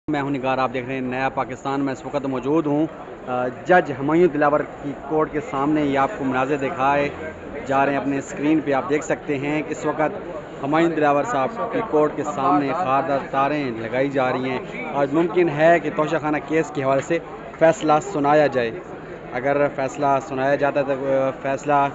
मैं हूं निगार, आप देख रहे हैं नया पाकिस्तान में। इस वक्त मौजूद हूं जज हुमायूं दिलावर की कोर्ट के सामने। ये आपको मनाज़िर दिखाए जा रहे हैं अपने स्क्रीन पे। आप देख सकते हैं कि इस वक्त हुमायूं दिलावर साहब की कोर्ट के सामने खारदार तारें लगाई जा रही हैं। आज मुमकिन है कि तोशाखाना केस के हवाले से फ़ैसला सुनाया जाए। अगर फ़ैसला सुनाया जाता है तो फ़ैसला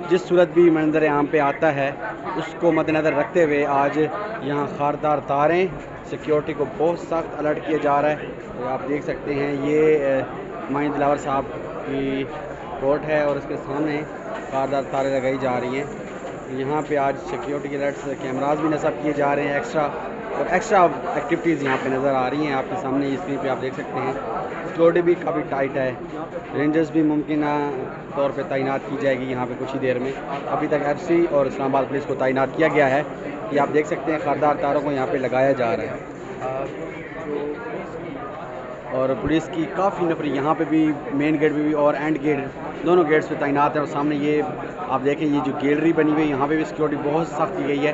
जिस सूरत भी मंजर आम पे आता है उसको मद्देनज़र रखते हुए आज यहाँ खारदार तारें, सिक्योरिटी को बहुत सख्त अलर्ट किया जा रहा है। तो आप देख सकते हैं ये हुमायूं दिलावर साहब की कोर्ट है और इसके सामने खारदार तारें लगाई जा रही हैं। यहाँ पे आज सिक्योरिटी के अलर्ट्स, कैमराज भी नस्ब किए जा रहे हैं एक्स्ट्रा एक्टिविटीज़ यहाँ पे नज़र आ रही हैं। आपके सामने ये स्क्रीन पे आप देख सकते हैं। सिक्योरिटी भी काफ़ी टाइट है। रेंजर्स भी मुमकिन तौर पे तैनात की जाएगी यहाँ पे कुछ ही देर में। अभी तक FC और इस्लामाबाद पुलिस को तैनात किया गया है। कि आप देख सकते हैं खारदार तारों को यहाँ पे लगाया जा रहा है और पुलिस की काफ़ी नफरी यहाँ पे भी, मेन गेट पे भी और एंड गेट, दोनों गेट्स पे तैनात है। और सामने ये आप देखें, ये जो गैलरी बनी हुई है यहाँ पे भी सिक्योरिटी बहुत सख्त की गई है।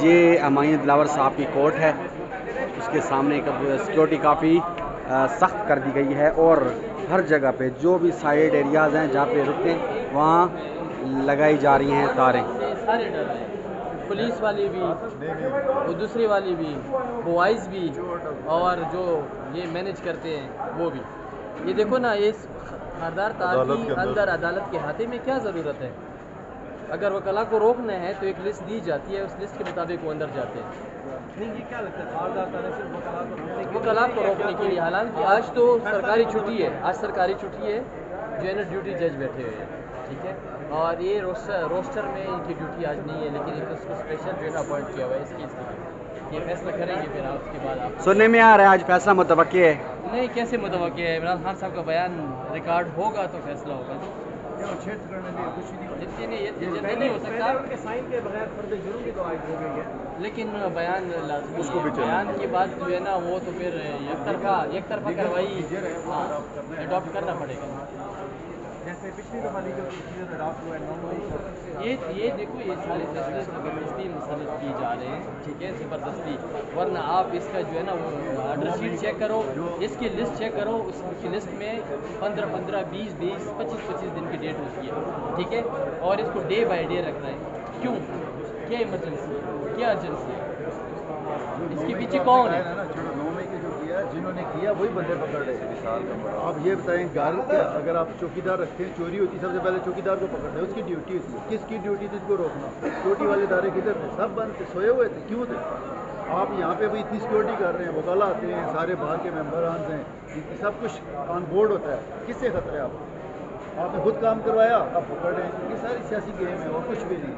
ये हुमायूं दिलावर साहब की कोर्ट है, उसके सामने सिक्योरिटी काफ़ी सख्त कर दी गई है और हर जगह पे जो भी साइड एरियाज़ हैं जहाँ पे रुकते वहाँ लगाई जा रही हैं तारें। सारे डर रहे हैं, पुलिस वाली भी, वो दूसरी वाली भी, वो वाइज भी, और जो ये मैनेज करते हैं वो भी। ये देखो ना, ये खारदार तार की अंदर अदालत के हाथे में क्या ज़रूरत है? अगर वकला को रोकना है तो एक लिस्ट दी जाती है, उस लिस्ट के मुताबिक वो अंदर जाते हैं। नहीं, ये क्या लगता है खारदार तारें सिर्फ वकला को रोकने के लिए। हालांकि आज तो सरकारी छुट्टी है, आज सरकारी छुट्टी है, जो है ना ड्यूटी जज बैठे हुए हैं, ठीक है। और ये रोस्टर में इनकी ड्यूटी आज नहीं है, लेकिन एक उसको स्पेशल जो है ना अपॉइंट किया हुआ है इस केस के लिए। ये फैसला करेंगे फिर आप, उसके बाद आप सुनने में आ रहा है आज फैसला मुतवक्की है। नहीं, कैसे मुतवक्की है? इमरान खान साहब का बयान रिकॉर्ड होगा तो फैसला होगा। क्षेत्र करने में कुछ नहीं जितने नहीं, ये जल्दी नहीं हो सकता, उनके साइन के बगैर फर्द जुर्म की तो आयद हो गई है। लेकिन बयान लाजमी है। बयान की बात जो है ना, वो तो फिर एक तरफा कार्रवाई अडॉप्ट करना पड़ेगा। जैसे पिछली दफा लीगल प्रोसीजर अडॉप्ट हुआ है 9 मई को। ये देखो, ये सारे फैसले ज़बरदस्ती मुसल्लत किए जा रहे हैं, ठीक है, ज़बरदस्ती। वरना आप इसका जो है ना वो ऑर्डर शीट चेक करो, इसकी लिस्ट चेक करो, उसकी लिस्ट में 15-15, 20-20, 25-25 दिन की डेट होती है, ठीक है। और इसको डे बाय डे रखना है। क्यों? क्या इमरजेंसी है? क्या अर्जेंसी है? इसके पीछे कौन है? 9 मई के जो किया, जिन्होंने किया वही बंदे पकड़ रहे हैं। आप ये बताएं, घर अगर आप चौकीदार रखते हैं, चोरी होती सबसे पहले चौकीदार को पकड़ते हैं, उसकी ड्यूटी होती है। किसकी ड्यूटी थी इसको रोकना? सिक्योरिटी वाले दायरे किधर थे? सब बंद थे, सोए हुए थे। क्यों थे? आप यहाँ पे भी इतनी सिक्योरिटी कर रहे हैं, वकाला आते हैं, सारे बाहर के मेम्बरान हैं, सब कुछ ऑन बोर्ड होता है। किससे खतरे? आपने खुद काम करवाया, आप पकड़ रहे हैं। ये सारी सियासी गेम है और कुछ भी नहीं।